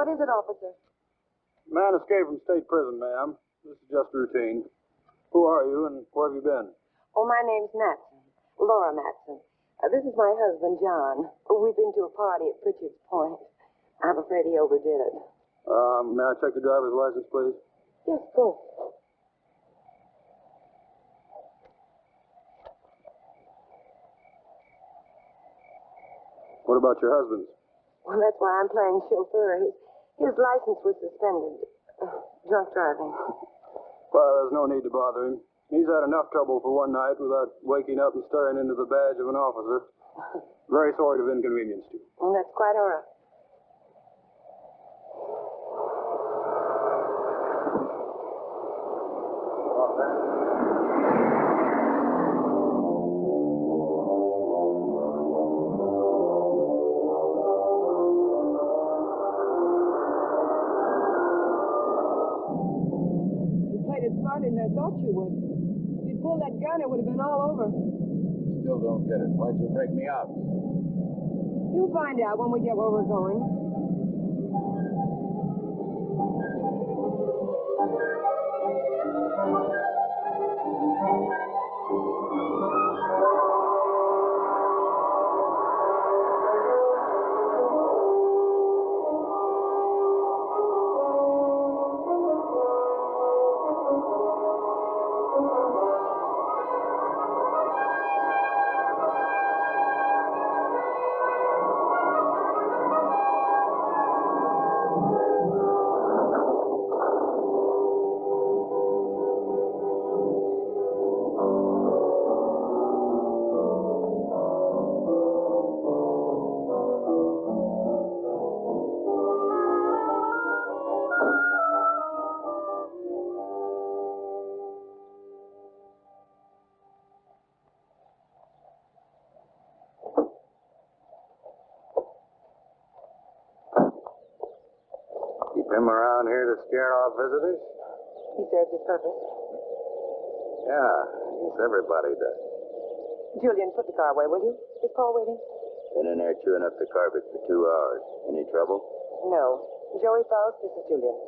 What is it, officer? Man escaped from state prison, ma'am. This is just routine. Who are you and where have you been? Oh, my name's Matson. Laura Matson. This is my husband, John. We've been to a party at Pritchard's Point. I'm afraid he overdid it. May I check your driver's license, please? Yes, of course. What about your husband's? Well, that's why I'm playing chauffeur. His license was suspended. Drunk driving. Well, there's no need to bother him. He's had enough trouble for one night without waking up and staring into the badge of an officer. Very sorry to have inconvenienced you. Well, that's quite all right. Smarter than I thought you would. If you'd pulled that gun, it would have been all over. Still don't get it. Why'd you break me out? You'll find out when we get where we're going. Him around here to scare off visitors? He serves his purpose. Yeah, I guess everybody does. Julian, put the car away, will you? Is Paul waiting? Been in there chewing up the carpet for 2 hours. Any trouble? No. Joey Faust, this is Julian.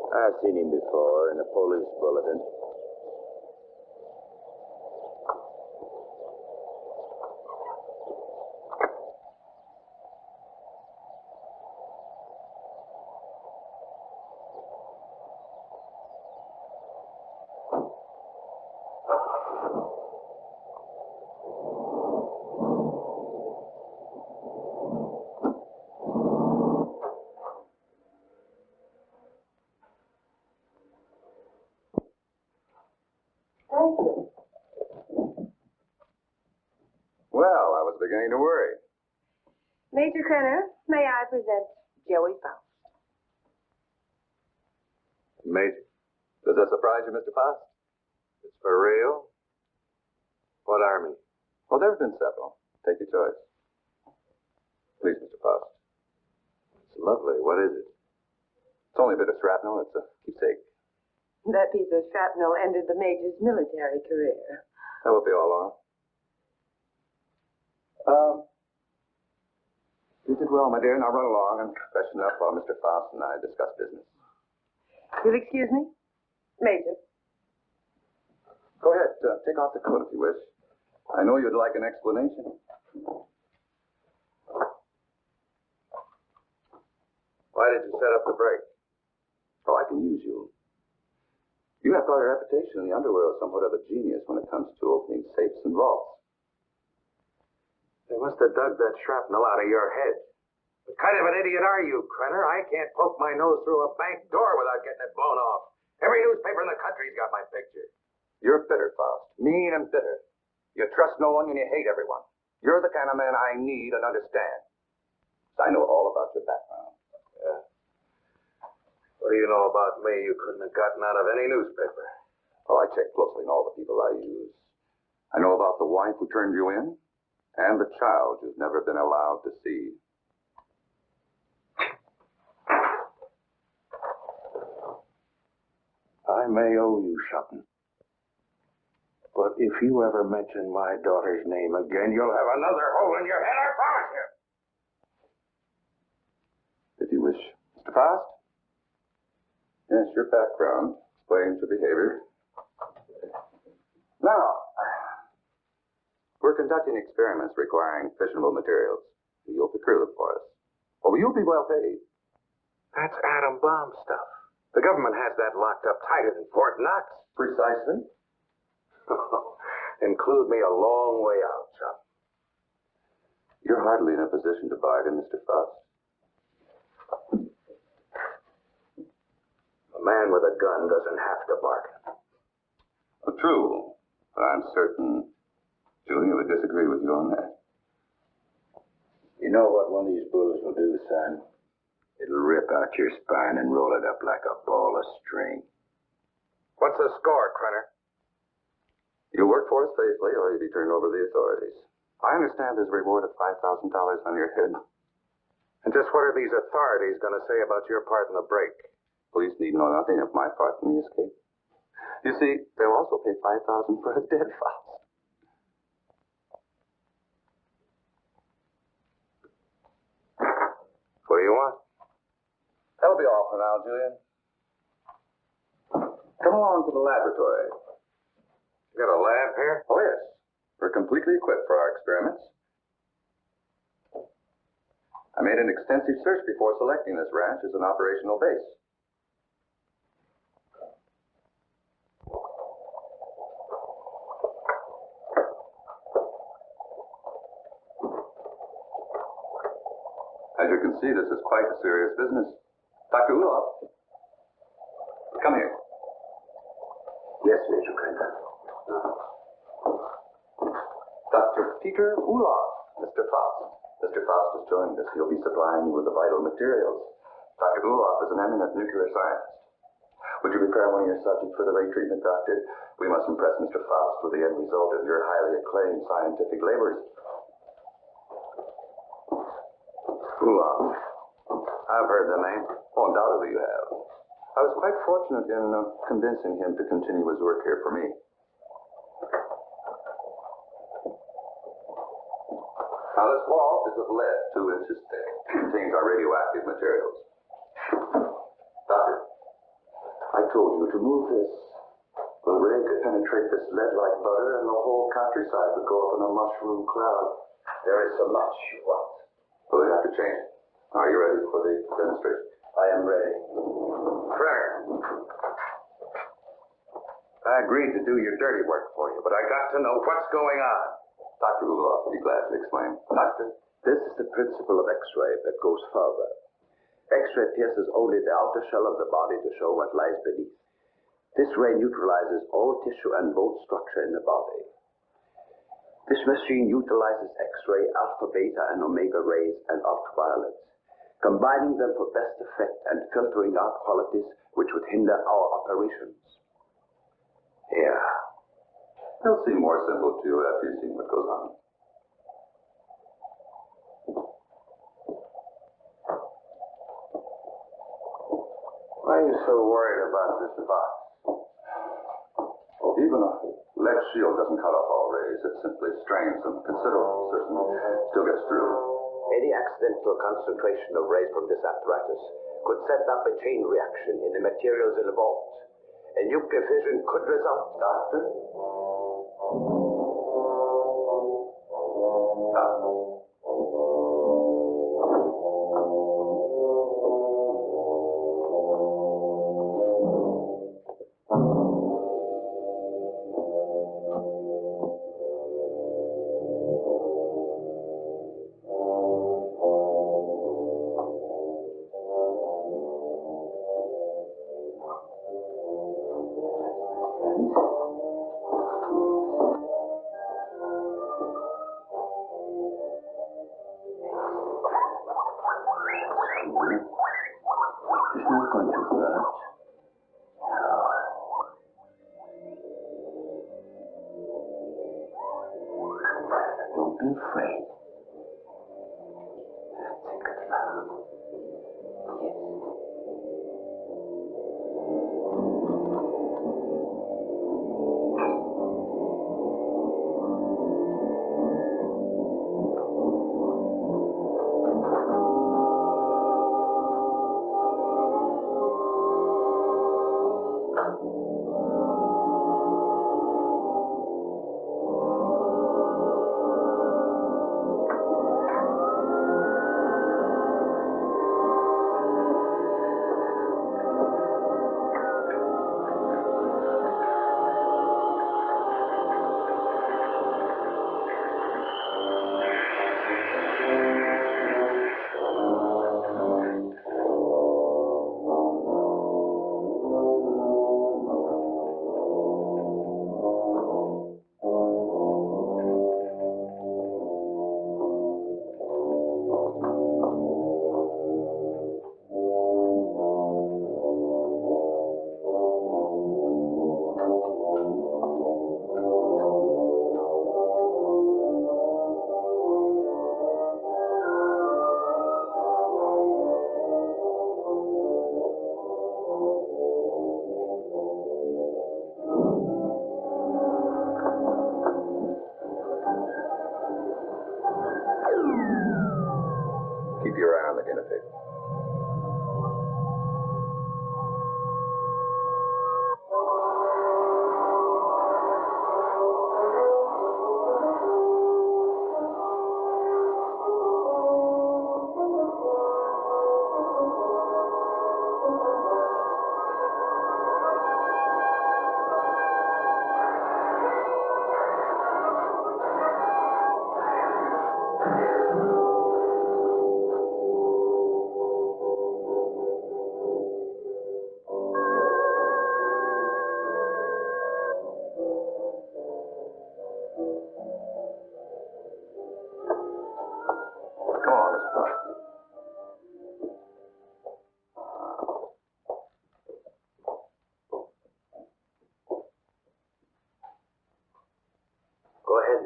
I've seen him before in a police bulletin. Well, I was beginning to worry. Major Kenner, may I present Joey Faust? Major, does that surprise you, Mr. Faust? It's for real? What army? Well, there have been several. Take your choice. Please, Mr. Faust. It's lovely. What is it? It's only a bit of shrapnel. It's a keepsake. That piece of shrapnel ended the Major's military career. That will be all, Laura. You did well, my dear. Now run along and freshen up while Mr. Faust and I discuss business. You'll excuse me? Major. Go ahead. Take off the coat if you wish. I know you'd like an explanation. Why did you set up the break? Oh, I can use you. You have got a reputation in the underworld somewhat of a genius when it comes to opening safes and vaults. They must have dug that shrapnel out of your head. What kind of an idiot are you, Krenner? I can't poke my nose through a bank door without getting it blown off. Every newspaper in the country's got my picture. You're bitter, Faust. Mean and bitter. You trust no one and you hate everyone. You're the kind of man I need and understand. I know all about your background. Yeah. What do you know about me you couldn't have gotten out of any newspaper? Oh, I check closely on all the people I use. I know about the wife who turned you in. And the child you've never been allowed to see. I may owe you something. But if you ever mention my daughter's name again, you'll have another hole in your head, I promise you. Mr. Faust? Yes, your background explains your behavior. Now, we're conducting experiments requiring fissionable materials. You'll procure them for us. Oh, you'll be well paid. That's atom bomb stuff. The government has that locked up tighter than Fort Knox. Precisely. Include me a long way out, chum. You're hardly in a position to bargain, Mr. Faust. A man with a gun doesn't have to bargain. Oh, true. But I'm certain Julia would disagree with you on that. You know what one of these bullets will do, son? It'll rip out your spine and roll it up like a ball of string. What's the score, Krenner? You work for us faithfully, or you'll be turned over to the authorities. I understand there's a reward of $5,000 on your head. And just what are these authorities going to say about your part in the break? Police need know nothing of my part in the escape. You see, they'll also pay $5,000 for a dead Faust. What do you want? That'll be all for now, Julian. Come along to the laboratory. You got a lab here? Oh, yes. We're completely equipped for our experiments. I made an extensive search before selecting this ranch as an operational base. As you can see, this is quite a serious business. Dr. Ulof, come here. Yes, Major Krenner. Dr. Peter Ulof, Mr. Faust. Mr. Faust has joined us. He'll be supplying you with the vital materials. Dr. Ulof is an eminent nuclear scientist. Would you prepare one of your subjects for the ray treatment, Doctor? We must impress Mr. Faust with the end result of your highly acclaimed scientific labors. Ulof. I've heard the name. Oh, undoubtedly you have. I was quite fortunate in convincing him to continue his work here for me. Now, this wall is of lead, 2 inches thick. It contains our radioactive materials. Doctor, I told you to move this. The ray could penetrate this lead like butter, and the whole countryside would go up in a mushroom cloud. There is so much you want. So we have to change it. Are you ready for the demonstration? I am ready. Krenner. I agreed to do your dirty work for you, but I got to know what's going on. Dr. Ulof will be glad to explain. Doctor? This is the principle of X-ray that goes further. X-ray pierces only the outer shell of the body to show what lies beneath. This ray neutralizes all tissue and bone structure in the body. This machine utilizes X-ray, alpha, beta, and omega rays and ultraviolets, combining them for best effect and filtering out qualities which would hinder our operations. Yeah. It'll seem more simple to you after you've seen what goes on. Why are you so worried about this box? Well, even a lead shield doesn't cut off all rays. It simply strains them considerable. Certainly still gets through. Any accidental concentration of rays from this apparatus could set up a chain reaction in the materials involved. A nuclear fission could result. Doctor? It's not going to hurt. No. Don't be afraid. Think it loud. Yes.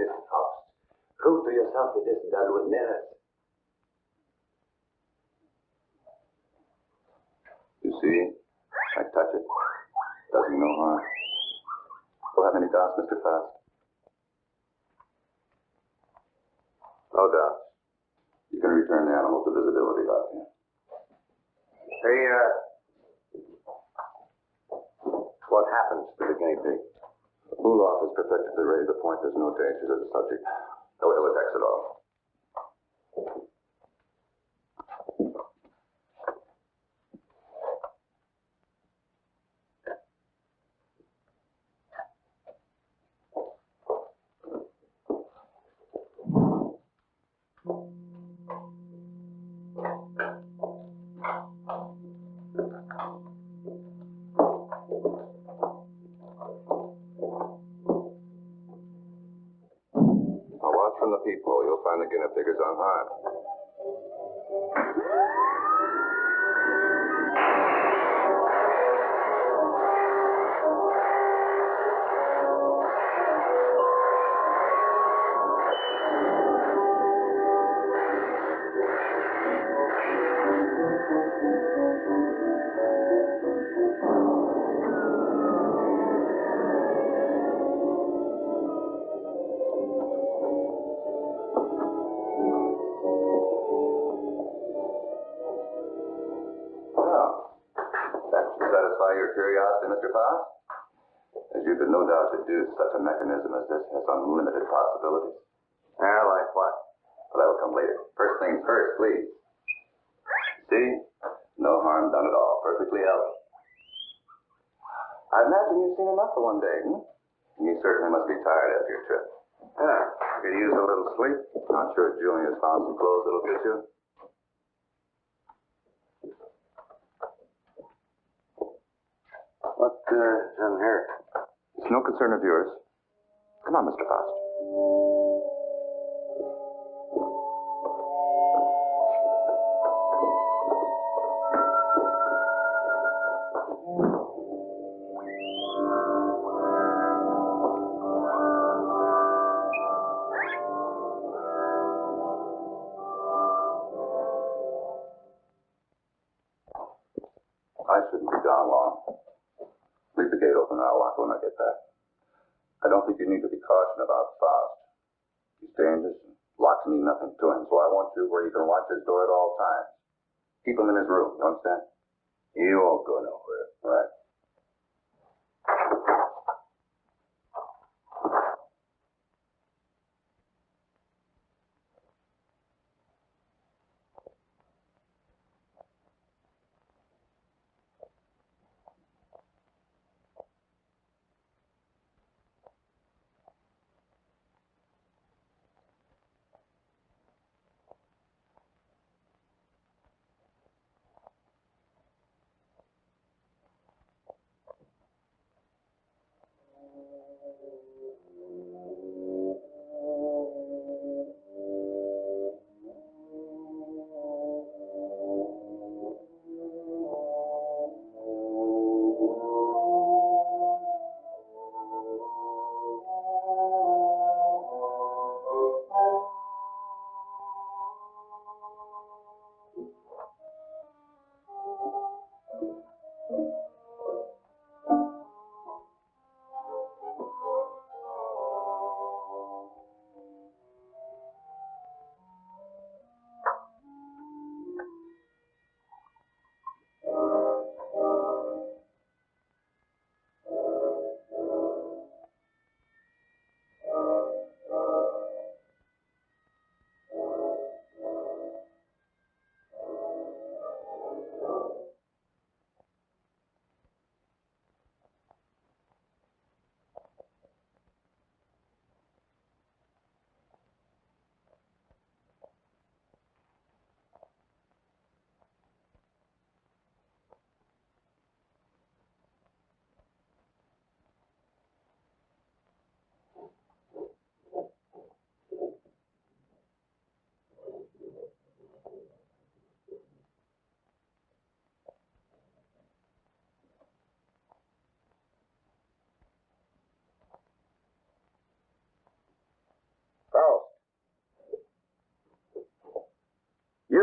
Mr. Faust. Prove to yourself it isn't done with mirrors. You see? I touch it. Does me no harm. You'll have any doubts, Mr. Faust? No doubt. You can return the animal to visibility, Doctor. Hey, what happens to the guinea pig? Ulov has perfected the ray to the point there's no danger to the subject. No ill effects at all. From the peephole, you'll find the guinea pig is unharmed. Your curiosity, Mr. Faust? As you could no doubt deduce, such a mechanism as this has unlimited possibilities. Yeah, like what? Well, that will come later. First things first, please. See? No harm done at all. Perfectly healthy. I imagine you've seen enough for one day, You certainly must be tired after your trip. Yeah, I could use a little sleep. I'm sure Julia's found some clothes that'll fit you. What is in here? It's no concern of yours. Come on, Mr. Faust. I shouldn't be gone long. Leave the gate open and I'll lock it when I get back. I don't think you need to be cautious about Faust. He's dangerous and locks mean nothing to him, so I want you where you can watch his door at all times. Keep him in his room, you understand? You won't go nowhere. Right.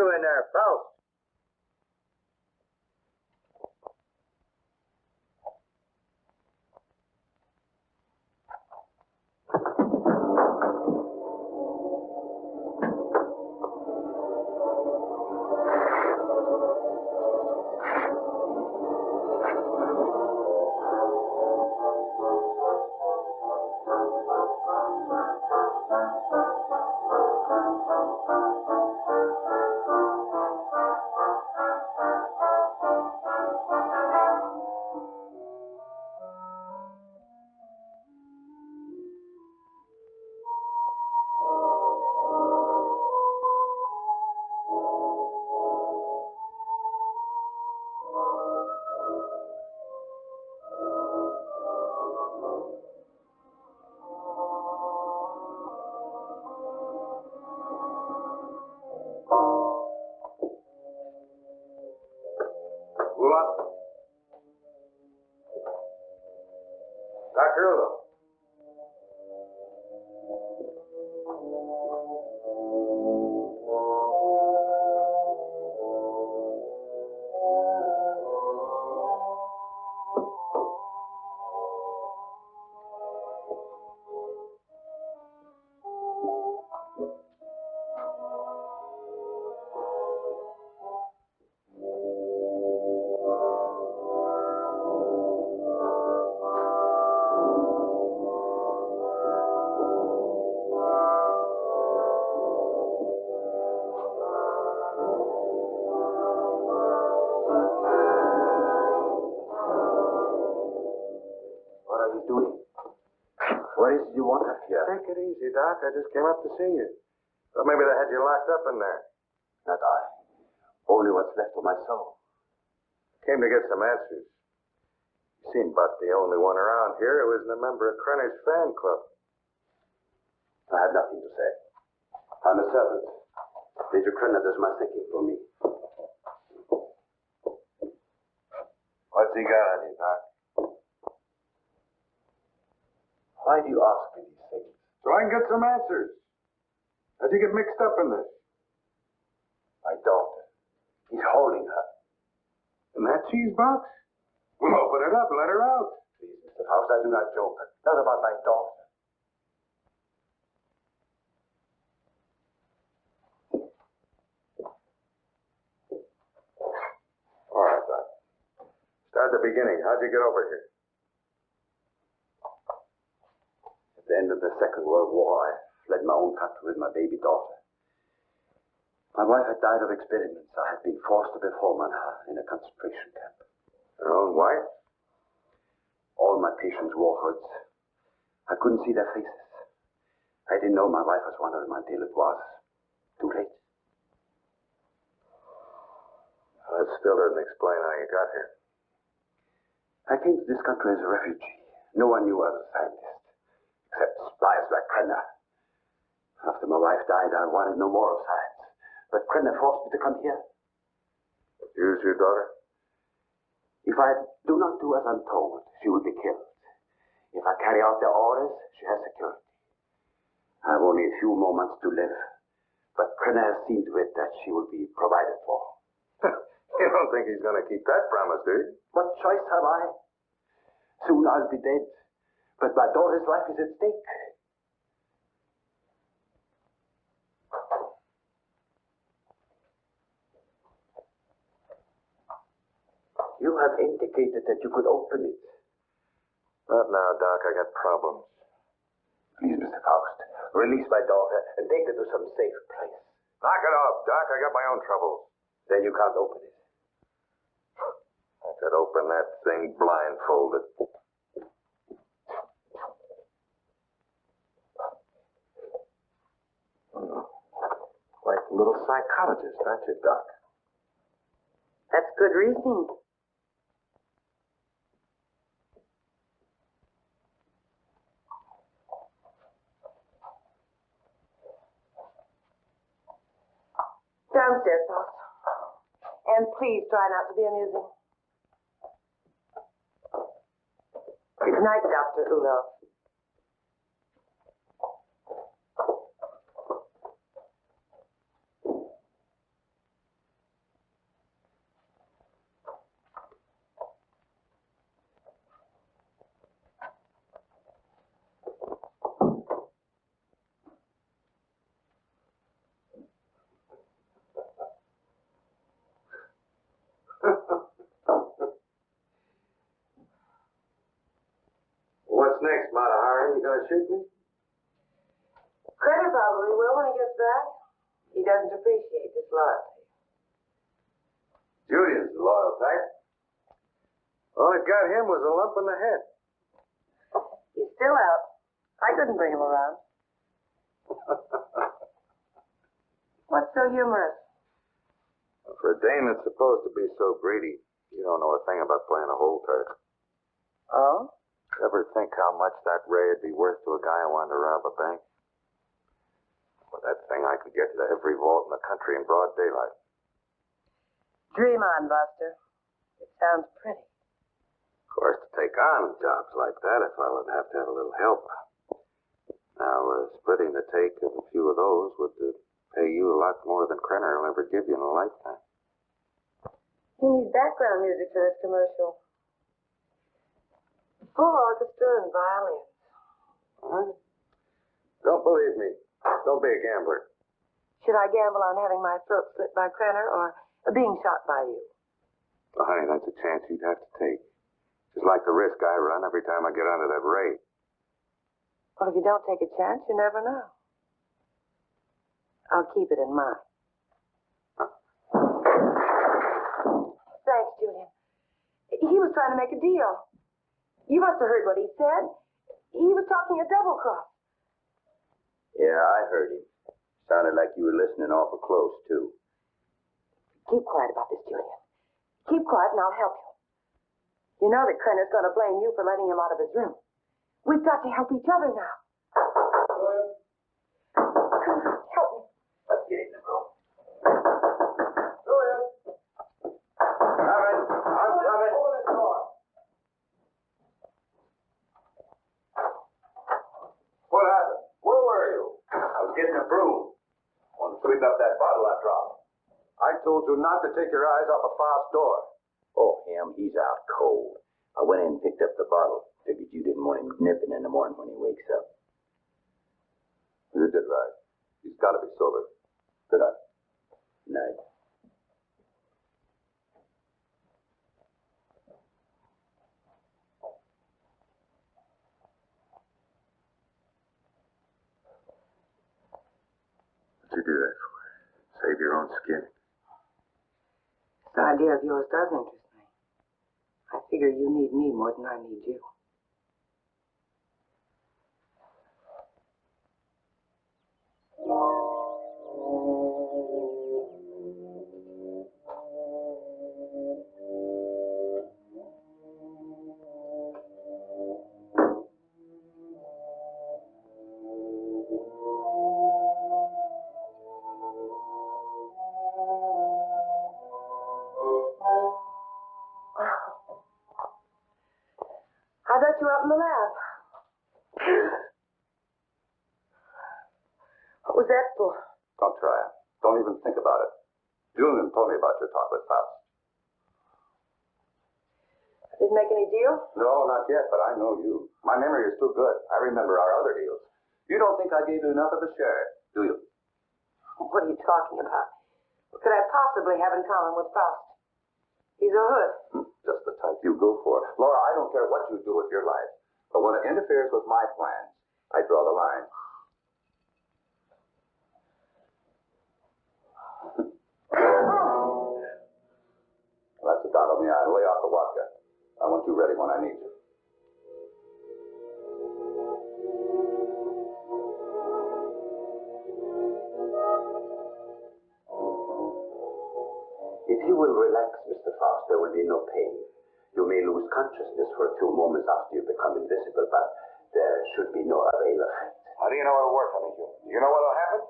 You in there, Faust. Dr. Ulo. What are you doing? What is it you want up here? Take it easy, Doc. I just came up to see you. Thought maybe they had you locked up in there. Not I. Only what's left of my soul. Came to get some answers. You seem about the only one around here who isn't a member of Krenner's fan club. I have nothing to say. I'm a servant. Major Krenner does my thinking for me. What's he got on you, Doc? Why do you ask me these things? So I can get some answers. How'd you get mixed up in this? My daughter. He's holding her. In that cheese box? Well, open it up. Let her out. Please, Mr. Faust, I do not joke. Not about my daughter. All right, Doc. Start at the beginning. How'd you get over here? At the end of the Second World War, I fled my own country with my baby daughter. My wife had died of experiments. I had been forced to perform on her in a concentration camp. Your own wife? All my patients wore hoods. I couldn't see their faces. I didn't know my wife was one of them until it was too late. That still doesn't explain how you got here. I came to this country as a refugee. No one knew I was a scientist, except spies like Krenner. After my wife died, I wanted no more of science. But Krenner forced me to come here. Use your daughter? If I do not do as I'm told, she will be killed. If I carry out their orders, she has security. I have only a few more months to live. But Krenner has seen to it that she will be provided for. You don't think he's going to keep that promise, do you? What choice have I? Soon I'll be dead. But my daughter's life is at stake. You have indicated that you could open it. Not now, Doc. I got problems. Please, Mr. Faust, release my daughter and take her to some safe place. Knock it off, Doc. I got my own troubles. Then you can't open it. I could open that thing blindfolded. Like a little psychologist, aren't you, Doc? That's good reasoning. Downstairs, Faust. And please try not to be amusing. Good night, Dr. Ulo. What's next, Matahari? You gonna shoot me? Credit probably will when he gets back. He doesn't appreciate disloyalty. Julian's the loyal type. All it got him was a lump in the head. He's still out. I couldn't bring him around. What's so humorous? For a dame that's supposed to be so greedy, you don't know a thing about playing a hole turret. Oh? Ever think how much that ray would be worth to a guy who wanted to rob a bank? With that thing, I could get to every vault in the country in broad daylight. Dream on, Buster. It sounds pretty. Of course, to take on jobs like that, a fellow would have to have a little help. Now, splitting the take of a few of those would pay you a lot more than Krenner will ever give you in a lifetime. He needs background music for this commercial. Full orchestra and violins. All right. Don't believe me. Don't be a gambler. Should I gamble on having my throat slit by Krenner or being shot by you? Well, honey, that's a chance you'd have to take. Just like the risk I run every time I get onto that ray. Well, if you don't take a chance, you never know. I'll keep it in mind. Thanks, Julian. He was trying to make a deal. You must have heard what he said. He was talking a double cross. Yeah, I heard him. Sounded like you were listening awful close, too. Keep quiet about this, Julian. Keep quiet and I'll help you. You know that Krenner's going to blame you for letting him out of his room. We've got to help each other now. Help me. Let's get in the room. Julian! Coming. I'm coming. Open this door. What happened? Where were you? I was getting a broom. Want to sweep up that bottle I dropped. I told you not to take your eyes off the fast door. Oh, him, he's out cold. I went in and picked up the bottle. Figured you didn't want him nipping in the morning when he wakes up. You did right. He's got to be sober. Good night. Night. What'd you do that for? Save your own skin. This idea of yours does interest me. I figure you need me more than I need you. I thought you were up in the lab. What was that for? Don't try it. Don't even think about it. Julian told me about your talk with Faust. Didn't make any deal? No, not yet, but I know you. My memory is too good. I remember our other deals. You don't think I gave you enough of a share, do you? What are you talking about? What could I possibly have in common with Faust? He's a hood. Just the type you go for. Laura, I don't care what you do with your life. But when it interferes with my plans, I draw the line. Let's sit down on the aisle. Lay off the vodka. I want you ready when I need you. If you will relax, Mr. Faust, there will be no pain. You may lose consciousness for a few moments after you become invisible, but there should be no avail effect. How do you know it'll work on a human? Do you know what'll happen?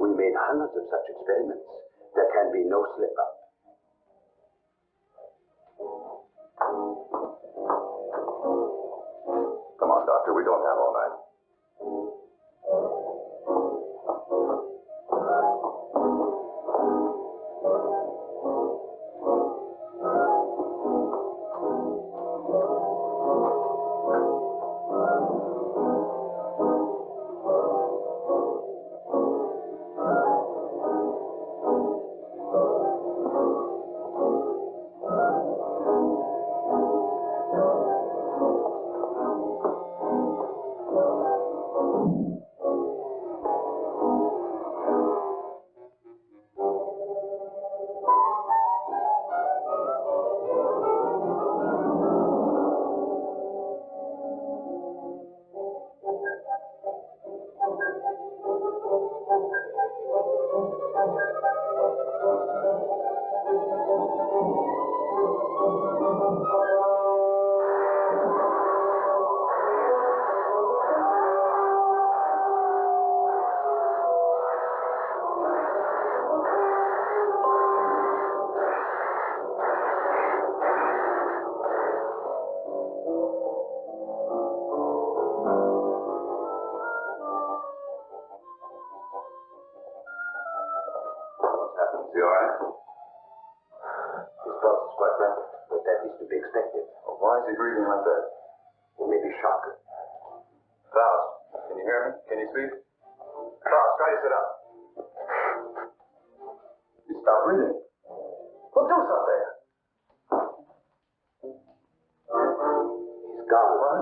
We made hundreds of such experiments. There can be no slip-up. Come on, Doctor. We don't have all night. hear me? Can you speak? Charles, try to sit up. You stop breathing. Well, do something. He's gone. What?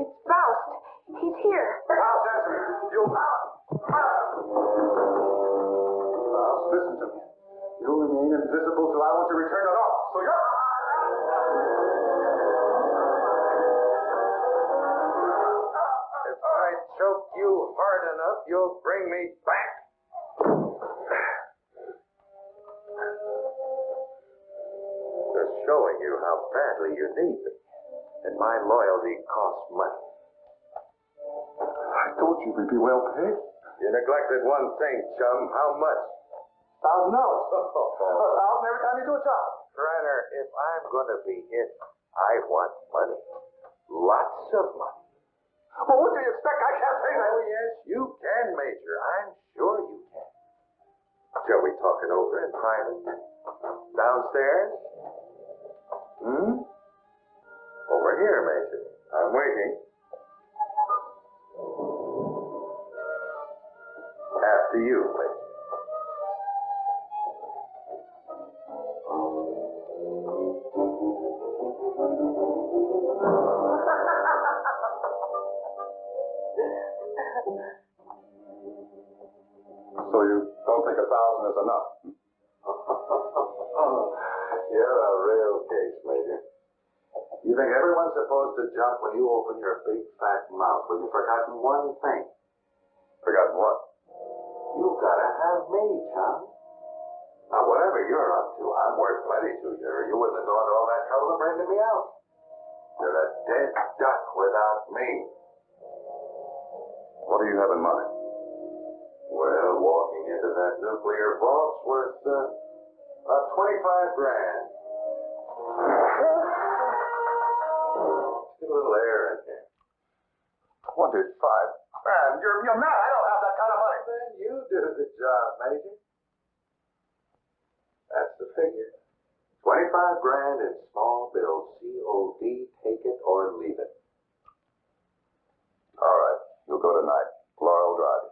It's Faust. He's here. Faust, answer me. You Faust, listen to me. You'll remain invisible till I want to return it off. So you're... If I choke you hard enough, you'll bring me back. Just showing you how badly you need me. And my loyalty costs money. I told you we'd be well paid. You neglected one thing, chum. How much? $1,000. $1,000 every time you do a job. Renner, if I'm going to be hit, I want money. Lots of money. Well, what do you expect? I can't pay that. Oh, yes, you can, Major. I'm sure you can. Shall we talk it over in private? Downstairs? Over here, Major. I'm waiting. After you, Major. So you don't think 1,000 is enough? You're a real case, Major. You think everyone's supposed to jump when you open your big fat mouth, but you've forgotten one thing. Forgotten what? You gotta have me, chum. Now, whatever you're up to, I'm worth plenty to you, or you wouldn't have gone to all that trouble of bringing me out. You're a dead duck without me. What do you have in mind? Well, walking into that nuclear vault's worth about 25 grand. Get a little air in here. 25 grand? You're mad. I don't have that kind of money. Then you do the job, Major. That's the figure. 25 grand in small bills. COD, take it or leave it. All right. You'll go tonight. Laura will drive you.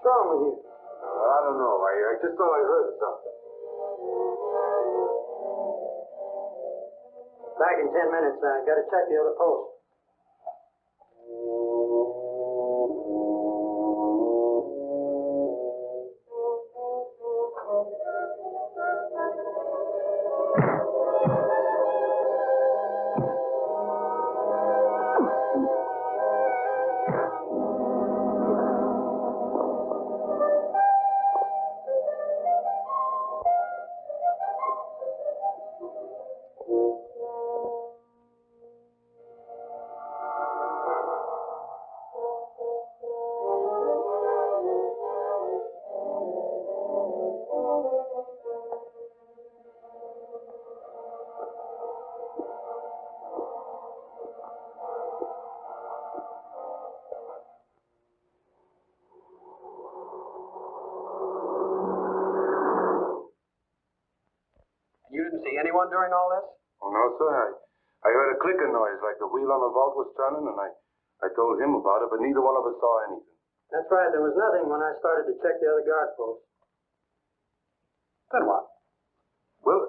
What's wrong with you? I don't know. I just thought I heard something. Back in 10 minutes. I got to check the other post. You didn't see anyone during all this? Oh, no, sir. I heard a clicking noise like the wheel on the vault was turning, and I told him about it, but neither one of us saw anything. That's right. There was nothing when I started to check the other guard posts. Then what? Well,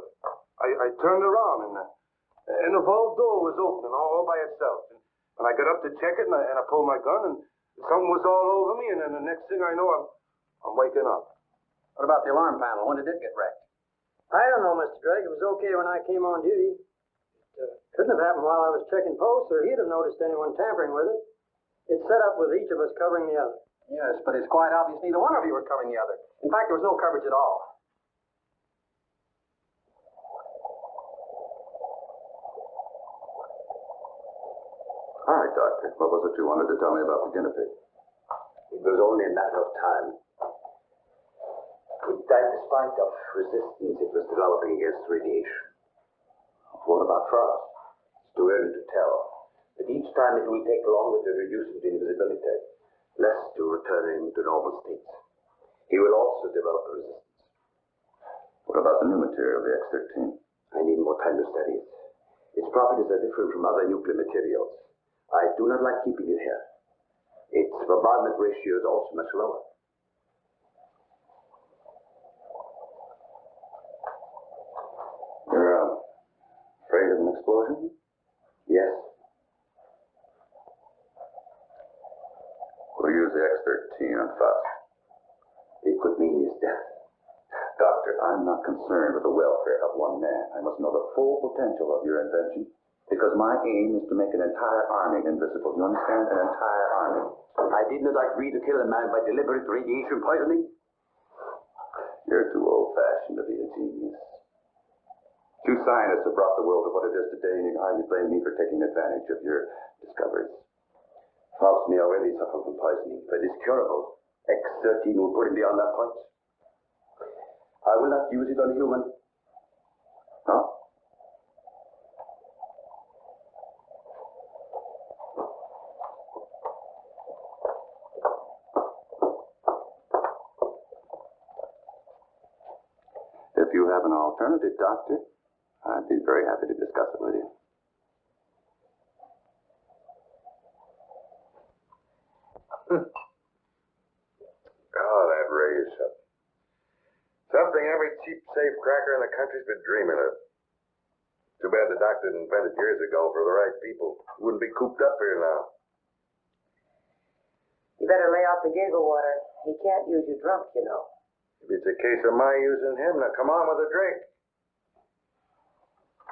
I turned around and the vault door was open all by itself. And I got up to check it and I pulled my gun and something was all over me. And then the next thing I know, I'm waking up. What about the alarm panel? When did it get wrecked? I don't know, Mr. Drake. It was okay when I came on duty. It couldn't have happened while I was checking posts, or he'd have noticed anyone tampering with it. It's set up with each of us covering the other. Yes, but it's quite obvious neither one of you were covering the other. In fact, there was no coverage at all. All right, Doctor. What was it you wanted to tell me about the guinea pig? It was only a matter of time. It died despite of resistance it was developing against radiation. What about Frost? It's too early to tell. But each time it will take longer to reduce his invisibility, less to return him to normal states. He will also develop a resistance. What about the new material, the X-13? I need more time to study it. Its properties are different from other nuclear materials. I do not like keeping it here. Its bombardment ratio is also much lower. You're afraid of an explosion? Yes. We'll use the X-13 on Faust. It could mean his death. Doctor, I'm not concerned with the welfare of one man. I must know the full potential of your invention, because my aim is to make an entire army invisible. You understand? An entire army. I did not agree to kill a man by deliberate radiation poisoning. You're too old-fashioned to be a genius. Two scientists have brought the world to what it is today, and you can hardly blame me for taking advantage of your discoveries. Faust may already suffer from poisoning, but it's curable. X-13 will put him beyond that point. I will not use it on a human. Huh? If you have an alternative, Doctor, I'd be very happy to discuss it with you. Oh, that ray is something. Something every cheap safe cracker in the country's been dreaming of. Too bad the doctor didn't invent it years ago for the right people. He wouldn't be cooped up here now. You better lay off the giggle water. He can't use you drunk, you know. If it's a case of my using him, now come on with a drink.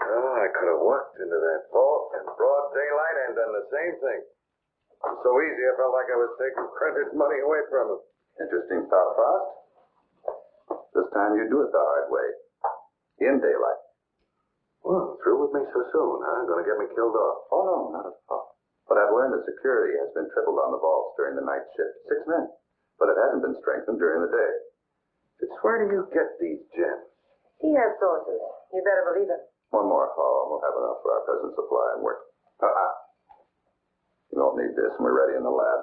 Oh, I could have walked into that vault in broad daylight and done the same thing. It was so easy, I felt like I was taking Cruncher's money away from him. Interesting thought, Faust. This time you do it the hard way. In daylight. Well, through with me so soon, huh? Gonna get me killed off. Oh, no, not at all. But I've learned that security has been tripled on the vaults during the night shift. 6 men. But it hasn't been strengthened during the day. It's where do you get these gems? He has sources. You better believe him. One more haul, and we'll have enough for our present supply and work. You won't need this, and we're ready in the lab.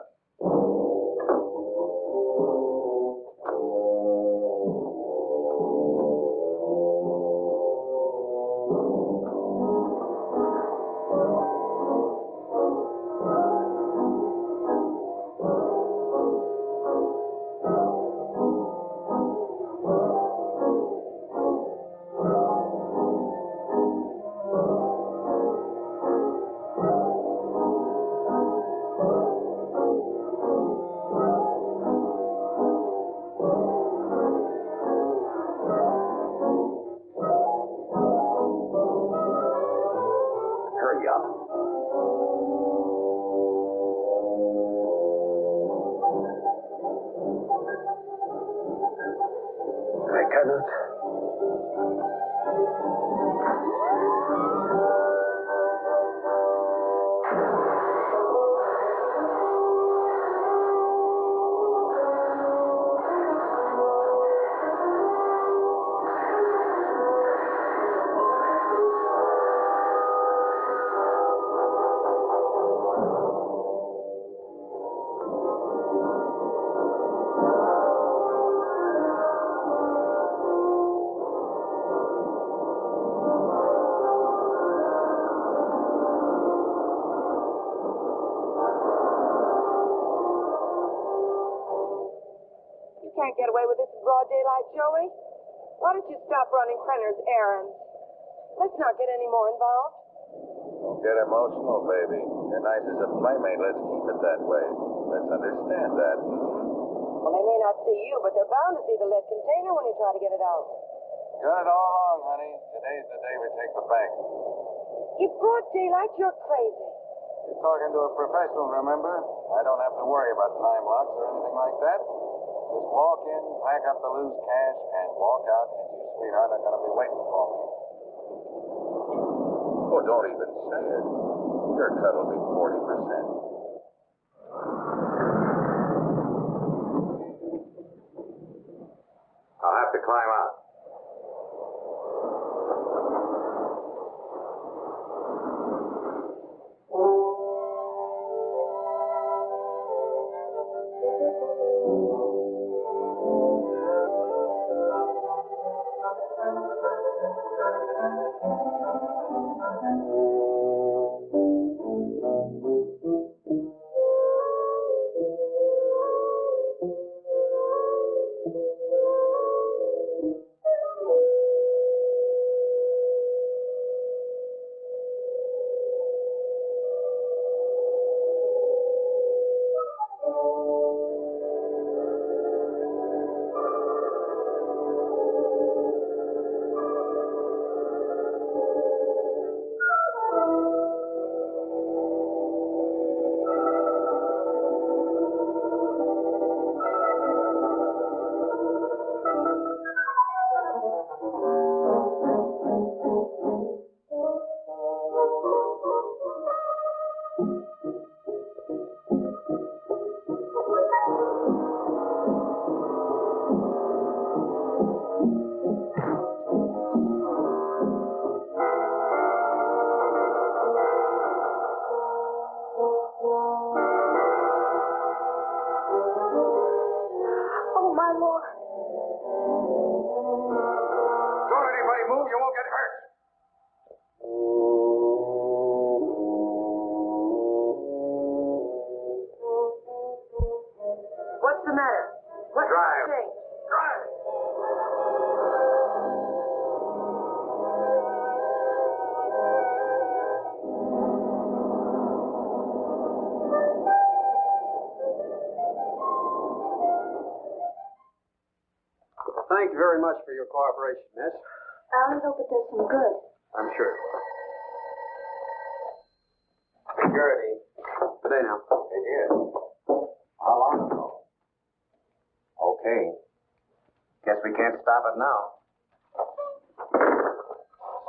Hurry up. I cannot. can't get away with this in broad daylight, Joey. Why don't you stop running Krenner's errands? Let's not get any more involved. Don't get emotional, baby. You're nice as a playmate. Let's keep it that way. Let's understand that. Well, they may not see you, but they're bound to see the lead container when you try to get it out. Got it all wrong, honey. Today's the day we take the bank. In broad daylight, you're crazy. You're talking to a professional, remember? I don't have to worry about time locks or anything like that. Just walk in, pack up the loose cash, and walk out, and you, sweetheart, are going to be waiting for me. Oh, don't even say it. Your cut will be 40%. I'll have to climb out. Oh, my Lord. Don't anybody move, you won't get hurt. What's the matter? What's Drive. the thing? Drive. Thank you very much for your cooperation, miss. I only hope it does some good. I'm sure. Security. Good day now. They did. How long ago? Okay. Guess we can't stop it now.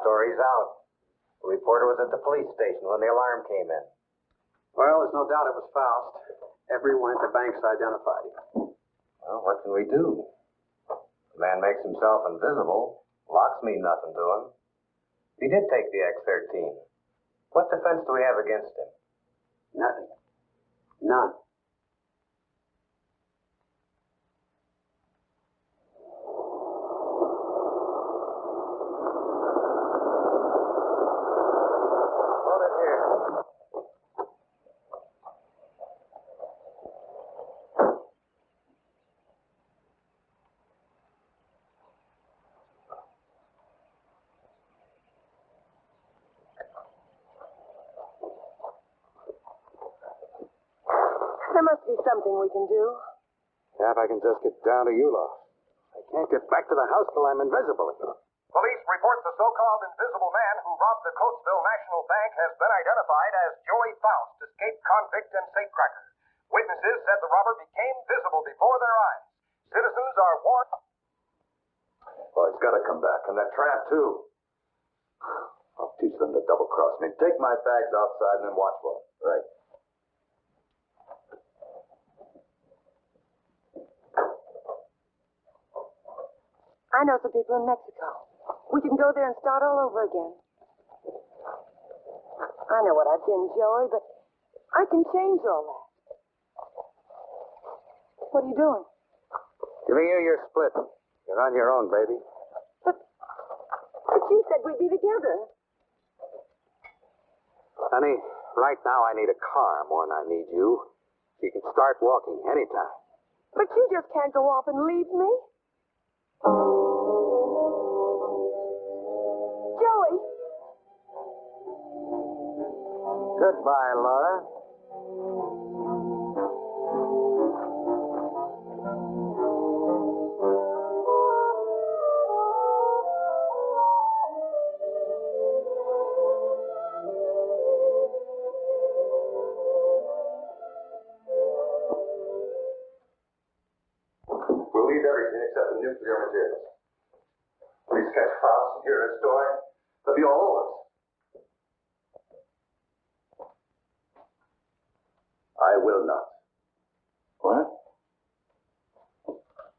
Story's out. The reporter was at the police station when the alarm came in. Well, there's no doubt it was Faust. Everyone at the bank's identified him. Well, what can we do? The man makes himself invisible. Locks mean nothing to him. He did take the X-13. What defense do we have against him? Nothing. None. Hold it here. There must be something we can do. Yeah, if I can just get down to Eula. I can't get back to the house till I'm invisible again. Police report the so-called invisible man who robbed the Coatesville National Bank has been identified as Joey Faust, escaped convict and safecracker. Witnesses said the robber became visible before their eyes. Citizens are warned. Oh, he's got to come back. And that tramp, too. I'll teach them to double-cross me. Take my bags outside and then watch for them. Right. I know some people in Mexico. We can go there and start all over again. I know what I've been, Joey, but I can change all that. What are you doing? Giving you your split. You're on your own, baby. But you said we'd be together. Honey, right now I need a car more than I need you. You can start walking anytime. But you just can't go off and leave me. Joey. Goodbye, Laura. We'll leave everything except the nuclear materials. Please catch files and hear a story. They'll be all over us. I will not. What?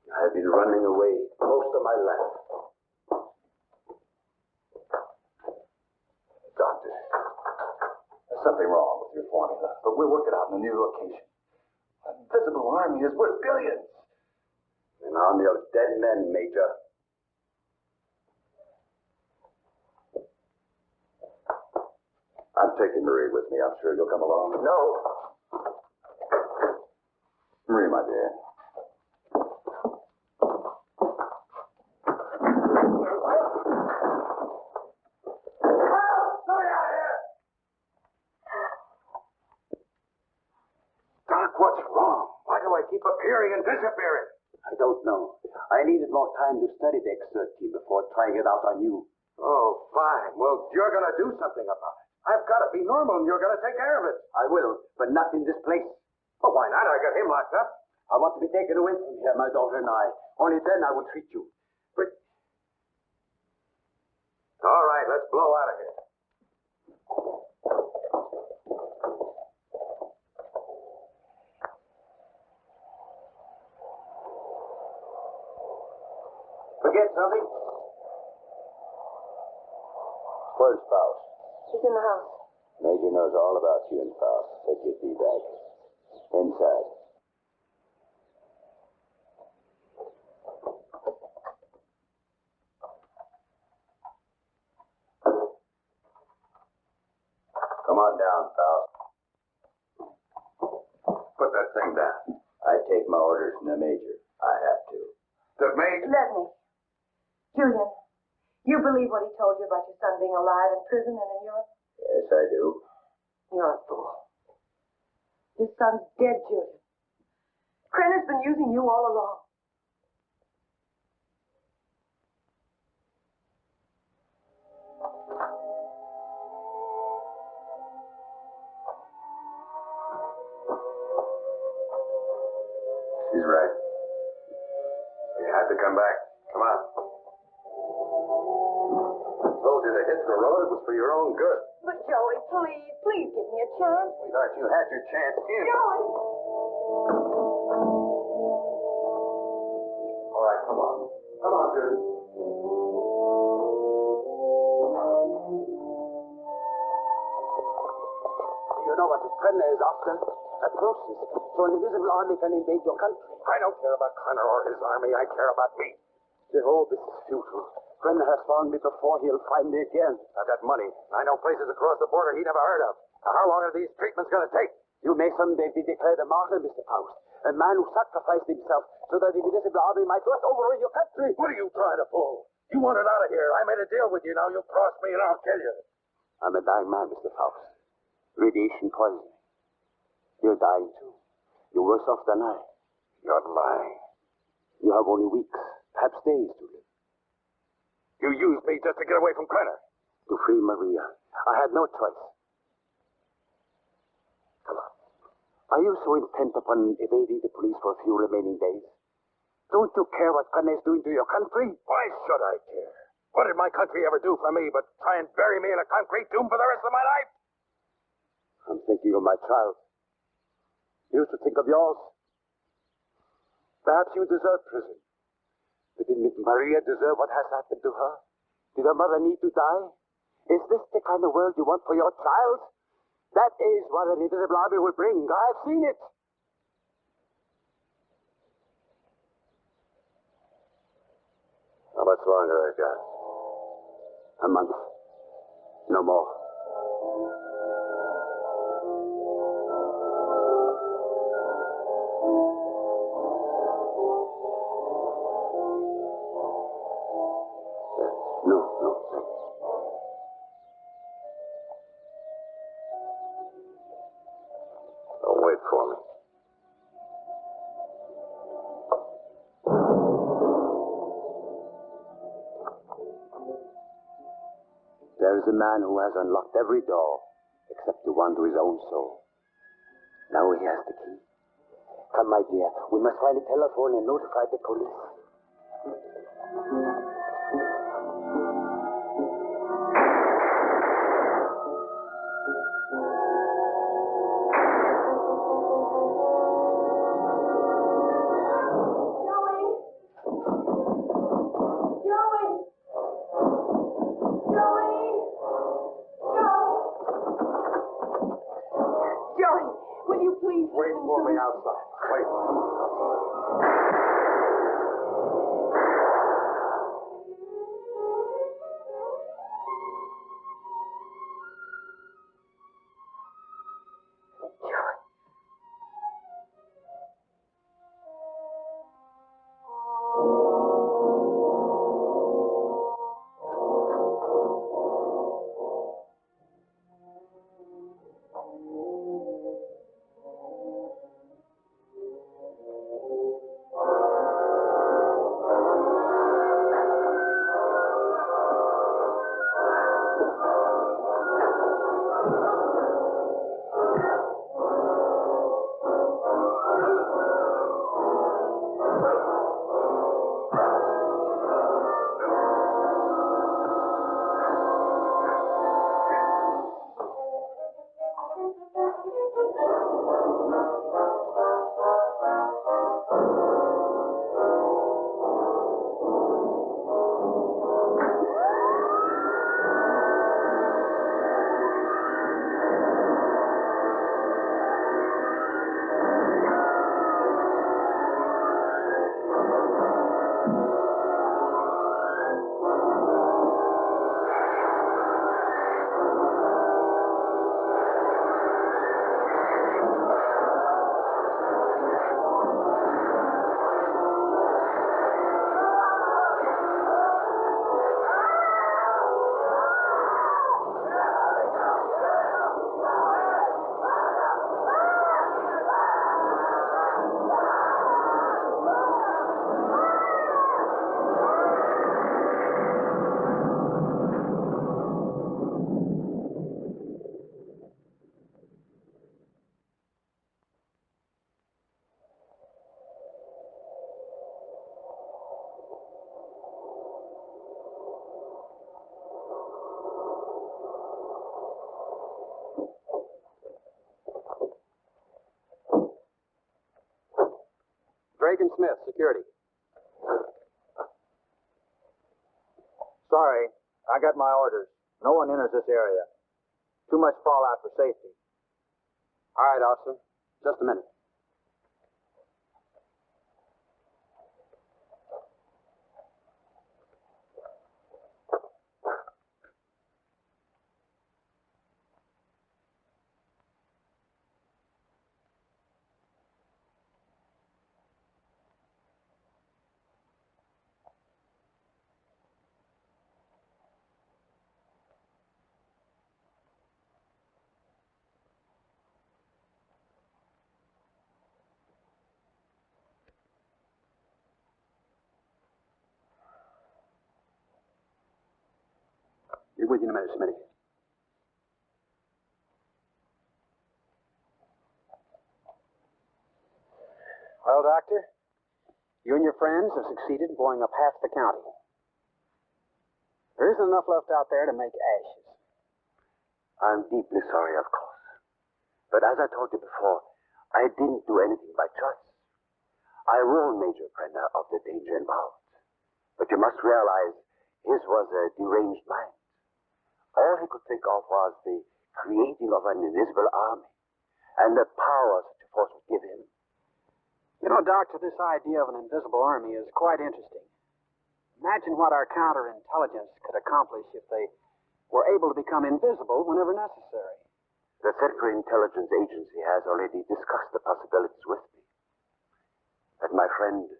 I have been running away most of my life. Doctor, there's something wrong with your formula, but we'll work it out in a new location. A visible army is worth billions. An army of dead men, Major. I'm taking Marie with me. I'm sure you'll come along. No. Marie, my dear. Doc, what's wrong? Why do I keep appearing and disappearing? I don't know. I needed more time to study the exert team before trying it out on you. Oh, fine. Well, you're going to do something about it. I've got to be normal, and you're going to take care of it. I will, but not in this place. Well, why not? I got him locked up. I want to be taken away from here, my daughter and I. Only then I will treat you. But... All right, let's blow out of here. Forget something? Where's Faust? She's in the house. Major knows all about you and Faust. Said you'd be back. Inside. Come on down, Faust. Put that thing down. I take my orders from the Major. I have to. The maid? Let me. Julian, you believe what he told you about your son being alive in prison and in Europe? Yes, I do. You're a fool. Your son's dead, Julian. Krenner's been using you all along. She's right. You had to come back. Come on. I told you to hit the road. It was for your own good. But Joey, please give me a chance. Sweetheart, you had your chance in. Joey! All right, come on. Come on, Judy. You know what this Krenner is after? A process so an invisible army can invade your country. I don't care about Krenner or his army. I care about me. The whole this is futile. Krenner has found me before. He'll find me again. I've got money. I know places across the border he never heard of. Now, how long are these treatments going to take? You may someday be declared a martyr, Mr. Faust. A man who sacrificed himself so that the invisible army might not overrun your country. What are you trying to pull? You want it out of here. I made a deal with you. Now you cross me and I'll kill you. I'm a dying man, Mr. Faust. Radiation poisoning. You're dying too. You're worse off than I. You're lying. You have only weeks, perhaps days to live. You used me just to get away from Krenner. To free Maria. I had no choice. Come on. Are you so intent upon evading the police for a few remaining days? Don't you care what Krenner is doing to your country? Why should I care? What did my country ever do for me but try and bury me in a concrete tomb for the rest of my life? I'm thinking of my child. You should think of yours. Perhaps you deserve prison. But didn't Maria deserve what has happened to her? Did her mother need to die? Is this the kind of world you want for your child? That is what an invisible army will bring. I have seen it. How much longer I got? A month. No more. There is a man who has unlocked every door except the one to his own soul. Now he has the key. Come, my dear. We must find a telephone and notify the police. Wait for me outside. Wait. Drake and Smith, security. Sorry, I got my orders. No one enters this area. Too much fallout for safety. All right, officer. Just a minute. Be with you in a minute, Smitty. Well, Doctor, you and your friends have succeeded in blowing up half the county. There isn't enough left out there to make ashes. I'm deeply sorry, of course. But as I told you before, I didn't do anything by choice. I warned Major Brenner of the danger involved. But you must realize his was a deranged mind. All he could think of was the creating of an invisible army and the power such a force would give him. You know, Doctor, this idea of an invisible army is quite interesting. Imagine what our counterintelligence could accomplish if they were able to become invisible whenever necessary. The Secret Intelligence Agency has already discussed the possibilities with me. But my friend,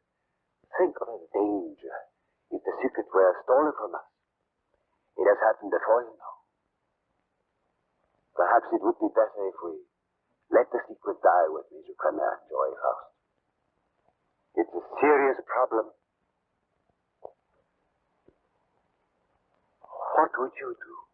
think of the danger if the secret were stolen from us. It has happened before, you know. Perhaps it would be better if we let the secret die with Major Brenner and Joy Faust. It's a serious problem. What would you do?